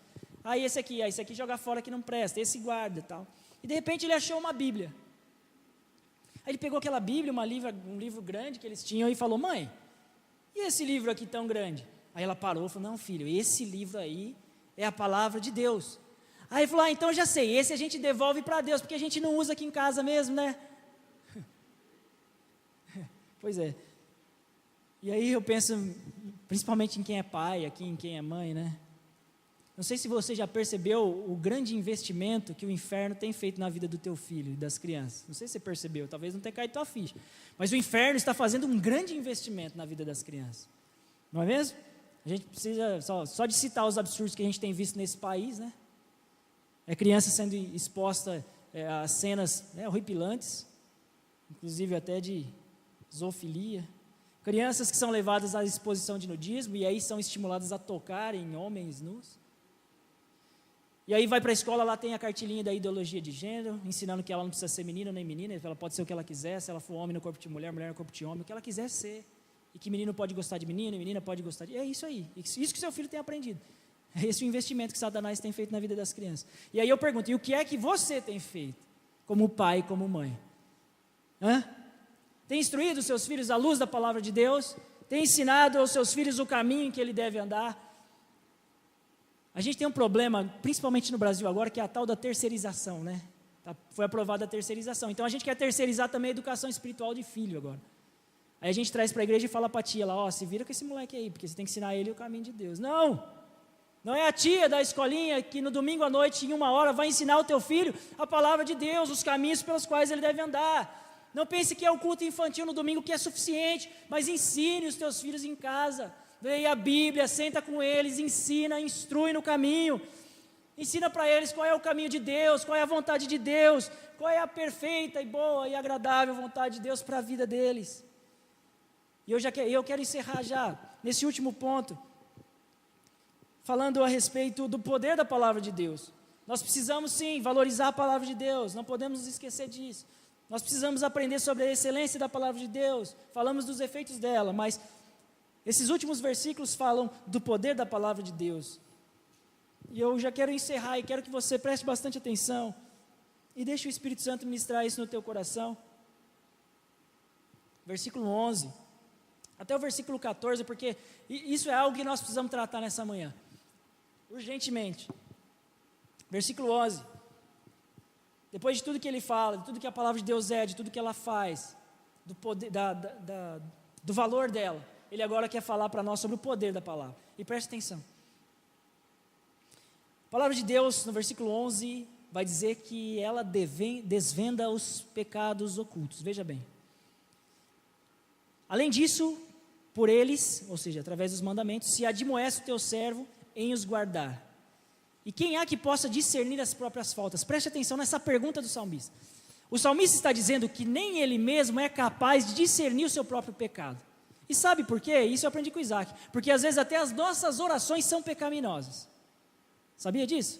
Aí esse aqui joga fora que não presta, esse guarda e tal. E de repente ele achou uma Bíblia. Aí ele pegou aquela Bíblia, um livro grande que eles tinham, e falou, mãe, e esse livro aqui tão grande? Aí ela parou e falou, não filho, esse livro aí é a palavra de Deus. Aí ele falou, então eu já sei, esse a gente devolve para Deus, porque a gente não usa aqui em casa mesmo, né? Pois é. E aí eu penso, principalmente em quem é pai, aqui em quem é mãe, né? Não sei se você já percebeu o grande investimento que o inferno tem feito na vida do teu filho e das crianças. Não sei se você percebeu, talvez não tenha caído tua ficha. Mas o inferno está fazendo um grande investimento na vida das crianças. Não é mesmo? A gente precisa só de citar os absurdos que a gente tem visto nesse país, né? É criança sendo exposta a cenas, né, horripilantes, inclusive até de zoofilia. Crianças que são levadas à exposição de nudismo e aí são estimuladas a tocar em homens nus. E aí vai para a escola, lá tem a cartilhinha da ideologia de gênero, ensinando que ela não precisa ser menina nem menina, ela pode ser o que ela quiser, se ela for homem no corpo de mulher, mulher no corpo de homem, o que ela quiser ser. E que menino pode gostar de menino, e menina pode gostar de... É isso aí, isso que seu filho tem aprendido. É esse o investimento que Satanás tem feito na vida das crianças. E aí eu pergunto, e o que é que você tem feito, como pai e como mãe? Tem instruído os seus filhos à luz da palavra de Deus? Tem ensinado aos seus filhos o caminho em que ele deve andar? A gente tem um problema, principalmente no Brasil agora, que é a tal da terceirização, né? Foi aprovada a terceirização. Então a gente quer terceirizar também a educação espiritual de filho agora. Aí a gente traz para a igreja e fala para a tia lá, se vira com esse moleque aí, porque você tem que ensinar ele o caminho de Deus. Não é a tia da escolinha que no domingo à noite, em 1 hora, vai ensinar o teu filho a palavra de Deus, os caminhos pelos quais ele deve andar. Não pense que é o culto infantil no domingo que é suficiente, mas ensine os teus filhos em casa. Leia a Bíblia, senta com eles, ensina, instrui no caminho. Ensina para eles qual é o caminho de Deus, qual é a vontade de Deus, qual é a perfeita e boa e agradável vontade de Deus para a vida deles. E eu quero encerrar já, nesse último ponto, falando a respeito do poder da palavra de Deus. Nós precisamos sim valorizar a palavra de Deus, não podemos nos esquecer disso. Nós precisamos aprender sobre a excelência da palavra de Deus, falamos dos efeitos dela, mas esses últimos versículos falam do poder da palavra de Deus. E eu já quero encerrar e quero que você preste bastante atenção e deixe o Espírito Santo ministrar isso no teu coração. Versículo 11, até o versículo 14, porque isso é algo que nós precisamos tratar nessa manhã, urgentemente. Versículo 11, depois de tudo que ele fala, de tudo que a palavra de Deus é, de tudo que ela faz, do poder, do valor dela, ele agora quer falar para nós sobre o poder da palavra. E preste atenção. A palavra de Deus, no versículo 11, vai dizer que ela desvenda os pecados ocultos. Veja bem. Além disso, por eles, ou seja, através dos mandamentos, se admoeste o teu servo em os guardar. E quem há que possa discernir as próprias faltas? Preste atenção nessa pergunta do salmista. O salmista está dizendo que nem ele mesmo é capaz de discernir o seu próprio pecado. E sabe por quê? Isso eu aprendi com Isaac. Porque às vezes até as nossas orações são pecaminosas. Sabia disso?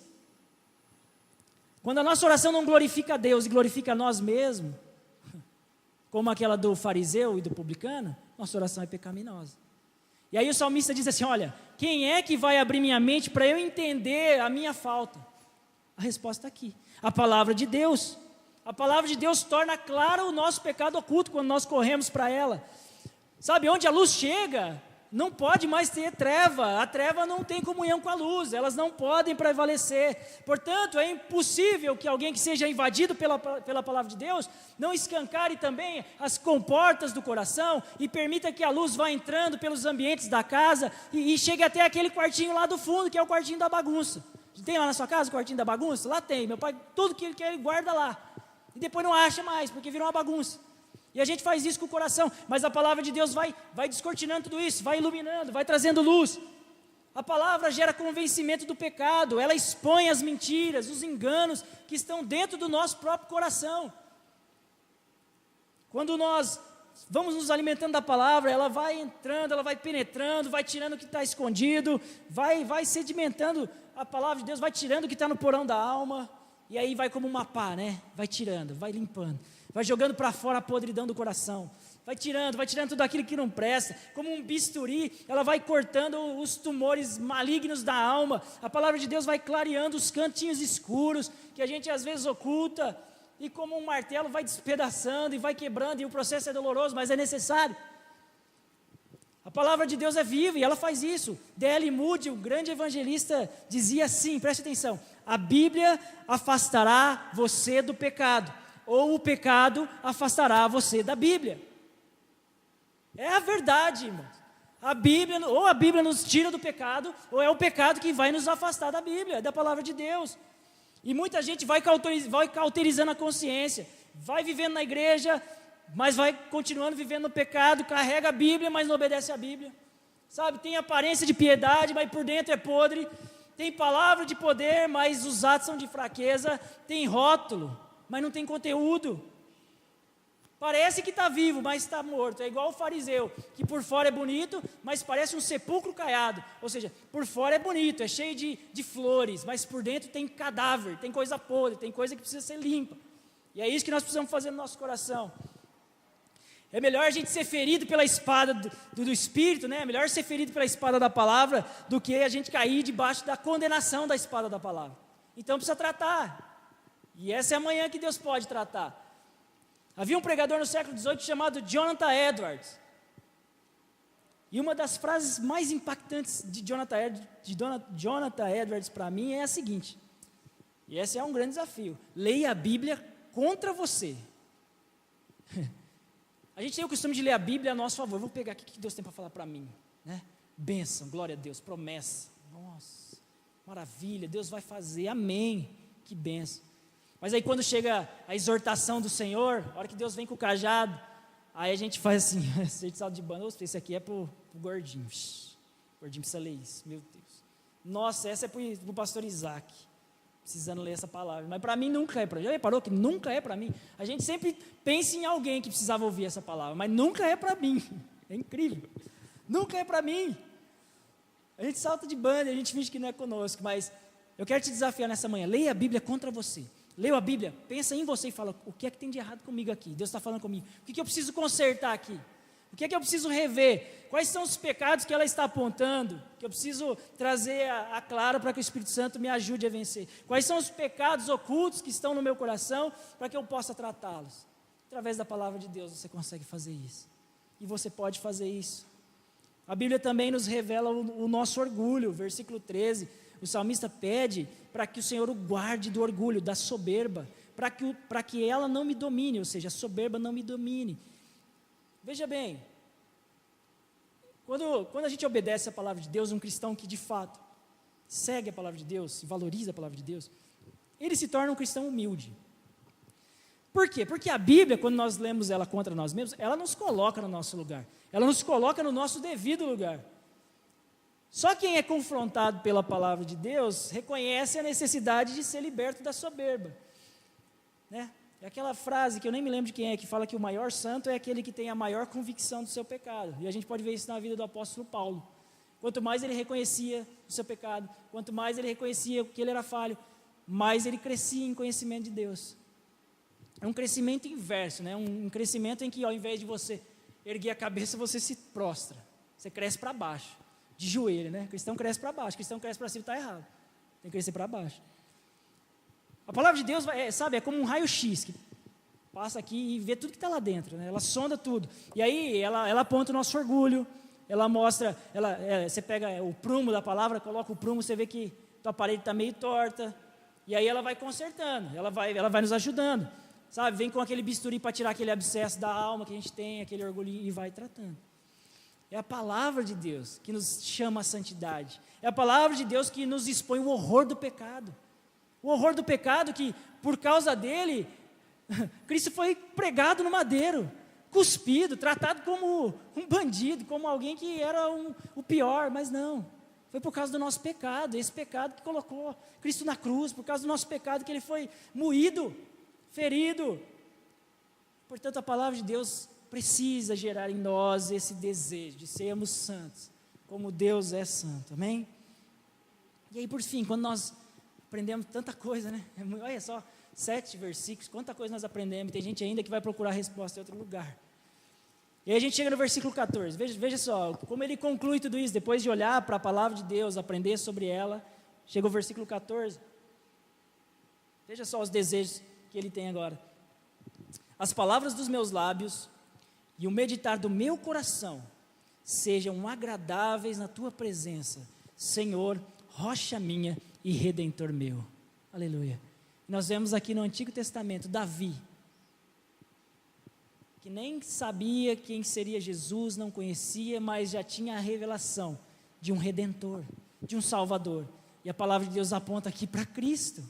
Quando a nossa oração não glorifica a Deus e glorifica a nós mesmos, como aquela do fariseu e do publicano, nossa oração é pecaminosa. E aí o salmista diz assim, olha, quem é que vai abrir minha mente para eu entender a minha falta? A resposta está aqui, a palavra de Deus. A palavra de Deus torna claro o nosso pecado oculto quando nós corremos para ela. Sabe, onde a luz chega, não pode mais ter treva, a treva não tem comunhão com a luz, elas não podem prevalecer. Portanto, é impossível que alguém que seja invadido pela palavra de Deus, não escancare também as comportas do coração e permita que a luz vá entrando pelos ambientes da casa e chegue até aquele quartinho lá do fundo, que é o quartinho da bagunça. Tem lá na sua casa o quartinho da bagunça? Lá tem, meu pai, tudo que ele quer ele guarda lá, e depois não acha mais, porque virou uma bagunça. E a gente faz isso com o coração, mas a palavra de Deus vai descortinando tudo isso, vai iluminando, vai trazendo luz. A palavra gera convencimento do pecado, ela expõe as mentiras, os enganos que estão dentro do nosso próprio coração. Quando nós vamos nos alimentando da palavra, ela vai entrando, ela vai penetrando, vai tirando o que está escondido, vai sedimentando a palavra de Deus, vai tirando o que está no porão da alma, e aí vai como uma pá, né? Vai tirando, vai limpando. Vai jogando para fora a podridão do coração, vai tirando tudo aquilo que não presta, como um bisturi, ela vai cortando os tumores malignos da alma, a palavra de Deus vai clareando os cantinhos escuros, que a gente às vezes oculta, e como um martelo vai despedaçando e vai quebrando, e o processo é doloroso, mas é necessário. A palavra de Deus é viva e ela faz isso. D.L. Moody, o grande evangelista, dizia assim, preste atenção, a Bíblia afastará você do pecado, ou o pecado afastará você da Bíblia. É a verdade, irmãos. Ou a Bíblia nos tira do pecado, ou é o pecado que vai nos afastar da Bíblia, da palavra de Deus. E muita gente vai cauterizando a consciência, vai vivendo na igreja, mas vai continuando vivendo no pecado, carrega a Bíblia, mas não obedece a Bíblia. Sabe, tem aparência de piedade, mas por dentro é podre. Tem palavra de poder, mas os atos são de fraqueza. Tem rótulo, mas não tem conteúdo. Parece que está vivo, mas está morto. É igual o fariseu, que por fora é bonito, mas parece um sepulcro caiado. Ou seja, por fora é bonito, é cheio de flores, mas por dentro tem cadáver, tem coisa podre, tem coisa que precisa ser limpa. E é isso que nós precisamos fazer no nosso coração. É melhor a gente ser ferido pela espada do Espírito, né? É melhor ser ferido pela espada da palavra do que a gente cair debaixo da condenação da espada da palavra. Então precisa tratar. E essa é a manhã que Deus pode tratar. Havia um pregador no século XVIII chamado Jonathan Edwards. E uma das frases mais impactantes de Jonathan Edwards para mim é a seguinte. E esse é um grande desafio. Leia a Bíblia contra você. A gente tem o costume de ler a Bíblia a nosso favor. Vou pegar aqui o que Deus tem para falar para mim, né? Bênção, glória a Deus, promessa. Nossa, maravilha, Deus vai fazer, amém. Que bênção. Mas aí quando chega a exortação do Senhor, a hora que Deus vem com o cajado, aí a gente faz assim, a gente salta de banda, esse aqui é pro gordinho. O gordinho precisa ler isso, meu Deus. Nossa, essa é pro pastor Isaac. Precisando ler essa palavra, mas para mim nunca é para mim. Já reparou que nunca é para mim? A gente sempre pensa em alguém que precisava ouvir essa palavra, mas nunca é para mim. É incrível. Nunca é para mim. A gente salta de banda, a gente finge que não é conosco, mas eu quero te desafiar nessa manhã. Leia a Bíblia contra você. Leia a Bíblia, pensa em você e fala: o que é que tem de errado comigo aqui? Deus está falando comigo. O que eu preciso consertar aqui? O que é que eu preciso rever? Quais são os pecados que ela está apontando? Que eu preciso trazer a clara para que o Espírito Santo me ajude a vencer? Quais são os pecados ocultos que estão no meu coração para que eu possa tratá-los? Através da palavra de Deus você consegue fazer isso. E você pode fazer isso. A Bíblia também nos revela o nosso orgulho. Versículo 13, o salmista pede para que o Senhor o guarde do orgulho, da soberba, para que ela não me domine, ou seja, a soberba não me domine. Veja bem, quando a gente obedece a palavra de Deus, um cristão que de fato segue a palavra de Deus, valoriza a palavra de Deus, ele se torna um cristão humilde. Por quê? Porque a Bíblia, quando nós lemos ela contra nós mesmos, ela nos coloca no nosso lugar, ela nos coloca no nosso devido lugar. Só quem é confrontado pela palavra de Deus reconhece a necessidade de ser liberto da soberba, né? É aquela frase que eu nem me lembro de quem é, que fala que o maior santo é aquele que tem a maior convicção do seu pecado. E a gente pode ver isso na vida do apóstolo Paulo. Quanto mais ele reconhecia o seu pecado, quanto mais ele reconhecia que ele era falho, mais ele crescia em conhecimento de Deus. É um crescimento inverso, né? Um crescimento em que ao invés de você erguer a cabeça, você se prostra. Você cresce para baixo, de joelho, né? O cristão cresce para baixo, o cristão cresce para cima, está errado. Tem que crescer para baixo. A palavra de Deus, é como um raio-x, que passa aqui e vê tudo que está lá dentro, né? Ela sonda tudo, e aí ela aponta o nosso orgulho, ela mostra, você pega o prumo da palavra, coloca o prumo, você vê que tua parede está meio torta, e aí ela vai consertando, ela vai nos ajudando, sabe? Vem com aquele bisturi para tirar aquele abscesso da alma que a gente tem, aquele orgulho, e vai tratando. É a palavra de Deus que nos chama à santidade, é a palavra de Deus que nos expõe o horror do pecado. O horror do pecado que, por causa dele, Cristo foi pregado no madeiro, cuspido, tratado como um bandido, como alguém que era o pior, mas não. Foi por causa do nosso pecado, esse pecado que colocou Cristo na cruz, por causa do nosso pecado que ele foi moído, ferido. Portanto, a palavra de Deus precisa gerar em nós esse desejo de sermos santos, como Deus é santo, amém? E aí, por fim, quando nós aprendemos tanta coisa, né? Olha só, 7 versículos, quanta coisa nós aprendemos. Tem gente ainda que vai procurar a resposta em outro lugar. E aí a gente chega no versículo 14. Veja só, como ele conclui tudo isso. Depois de olhar para a palavra de Deus, aprender sobre ela, chega o versículo 14. Veja só os desejos que ele tem agora. As palavras dos meus lábios e o meditar do meu coração sejam agradáveis na tua presença, Senhor, rocha minha e Redentor meu. Aleluia. Nós vemos aqui no Antigo Testamento Davi, que nem sabia quem seria Jesus, não conhecia, mas já tinha a revelação de um Redentor, de um Salvador. E a palavra de Deus aponta aqui para Cristo.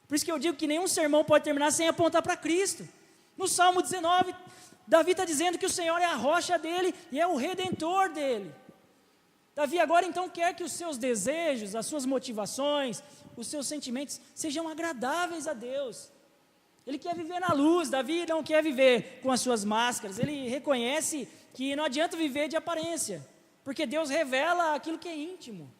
Por isso que eu digo que nenhum sermão pode terminar sem apontar para Cristo. No Salmo 19, Davi está dizendo que o Senhor é a rocha dele e é o Redentor dele. Davi agora então quer que os seus desejos, as suas motivações, os seus sentimentos sejam agradáveis a Deus. Ele quer viver na luz. Davi não quer viver com as suas máscaras. Ele reconhece que não adianta viver de aparência, porque Deus revela aquilo que é íntimo.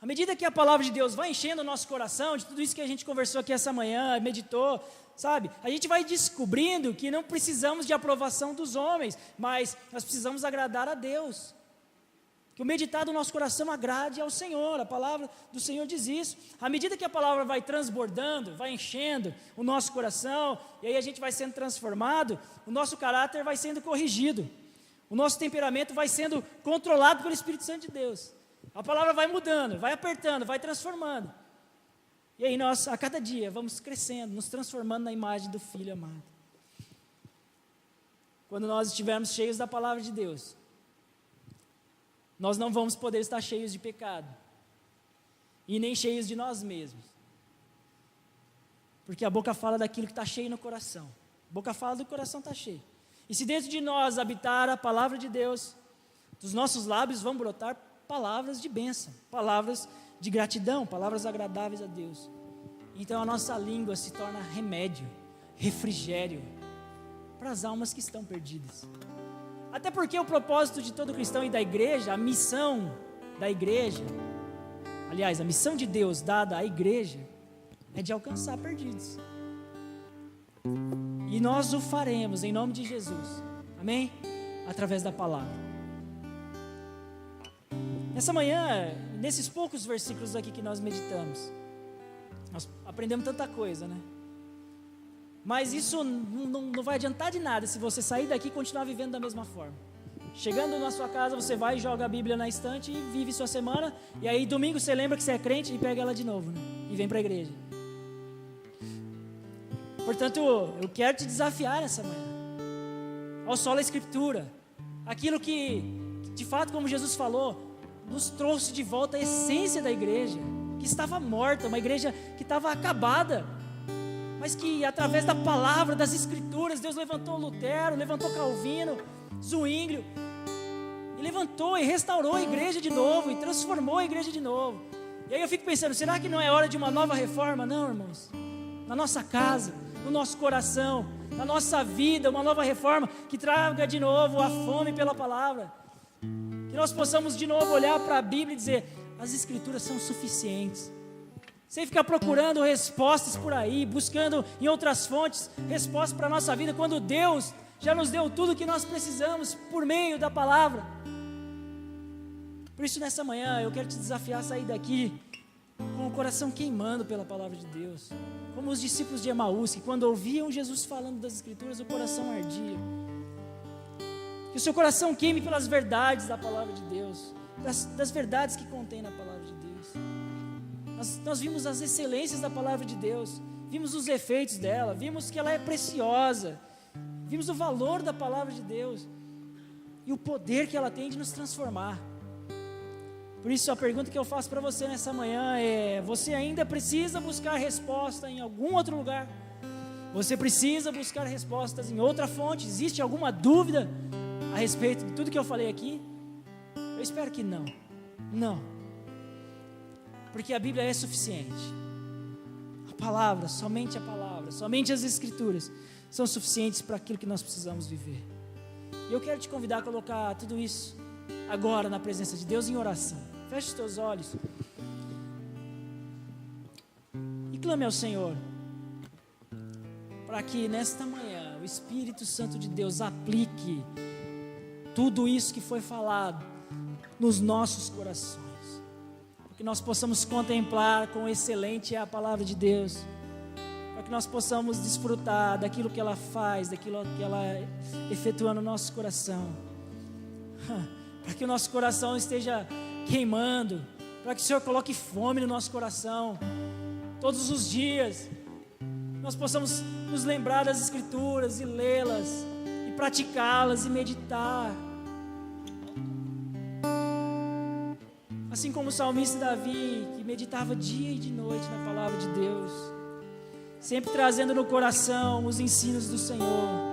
À medida que a palavra de Deus vai enchendo o nosso coração, de tudo isso que a gente conversou aqui essa manhã, meditou, sabe? A gente vai descobrindo que não precisamos de aprovação dos homens, mas nós precisamos agradar a Deus. Que o meditar do nosso coração agrade ao Senhor. A palavra do Senhor diz isso. À medida que a palavra vai transbordando, vai enchendo o nosso coração, e aí a gente vai sendo transformado, o nosso caráter vai sendo corrigido. O nosso temperamento vai sendo controlado pelo Espírito Santo de Deus. A palavra vai mudando, vai apertando, vai transformando. E aí nós, a cada dia, vamos crescendo, nos transformando na imagem do Filho amado. Quando nós estivermos cheios da palavra de Deus, nós não vamos poder estar cheios de pecado, e nem cheios de nós mesmos. Porque a boca fala daquilo que está cheio no coração. A boca fala do coração está cheio. E se dentro de nós habitar a palavra de Deus, dos nossos lábios vão brotar palavras de bênção, palavras de gratidão, palavras agradáveis a Deus. Então a nossa língua se torna remédio, refrigério para as almas que estão perdidas. Até porque o propósito de todo cristão e da igreja, a missão da igreja, aliás, a missão de Deus dada à igreja, é de alcançar perdidos. E nós o faremos em nome de Jesus, amém? Através da palavra. Nessa manhã, nesses poucos versículos aqui que nós meditamos, nós aprendemos tanta coisa, né? Mas isso não vai adiantar de nada se você sair daqui e continuar vivendo da mesma forma. Chegando na sua casa, você vai e joga a Bíblia na estante e vive sua semana, e aí domingo você lembra que você é crente e pega ela de novo, né? E vem para a igreja. Portanto, eu quero te desafiar nessa manhã, ao solo Escritura, aquilo que, de fato, como Jesus falou, nos trouxe de volta a essência da igreja, que estava morta, uma igreja que estava acabada, mas que através da palavra, das Escrituras, Deus levantou Lutero, levantou Calvino, Zwinglio, e levantou e restaurou a igreja de novo, e transformou a igreja de novo. E aí eu fico pensando, será que não é hora de uma nova reforma? Não, irmãos, na nossa casa, no nosso coração, na nossa vida, uma nova reforma que traga de novo a fome pela palavra, que nós possamos de novo olhar para a Bíblia e dizer, as Escrituras são suficientes, sem ficar procurando respostas por aí, buscando em outras fontes respostas para a nossa vida, quando Deus já nos deu tudo o que nós precisamos por meio da palavra. Por isso nessa manhã eu quero te desafiar a sair daqui com o coração queimando pela palavra de Deus, como os discípulos de Emaús, que quando ouviam Jesus falando das Escrituras, o coração ardia. Que o seu coração queime pelas verdades da palavra de Deus, das verdades que contém na palavra de Deus. Nós vimos as excelências da palavra de Deus, vimos os efeitos dela, vimos que ela é preciosa, vimos o valor da palavra de Deus e o poder que ela tem de nos transformar. Por isso a pergunta que eu faço para você nessa manhã é: você ainda precisa buscar resposta em algum outro lugar? Você precisa buscar respostas em outra fonte? Existe alguma dúvida a respeito de tudo que eu falei aqui? Eu espero que não. Porque a Bíblia é suficiente. A palavra, somente as Escrituras são suficientes para aquilo que nós precisamos viver. E eu quero te convidar a colocar tudo isso agora na presença de Deus em oração. Feche os teus olhos e clame ao Senhor, para que nesta manhã o Espírito Santo de Deus aplique tudo isso que foi falado nos nossos corações, para que nós possamos contemplar quão excelente é a palavra de Deus, para que nós possamos desfrutar daquilo que ela faz, daquilo que ela efetua no nosso coração, para que o nosso coração esteja queimando, para que o Senhor coloque fome no nosso coração, todos os dias, nós possamos nos lembrar das Escrituras e lê-las, e praticá-las e meditar, assim como o salmista Davi, que meditava dia e de noite na palavra de Deus, sempre trazendo no coração os ensinos do Senhor.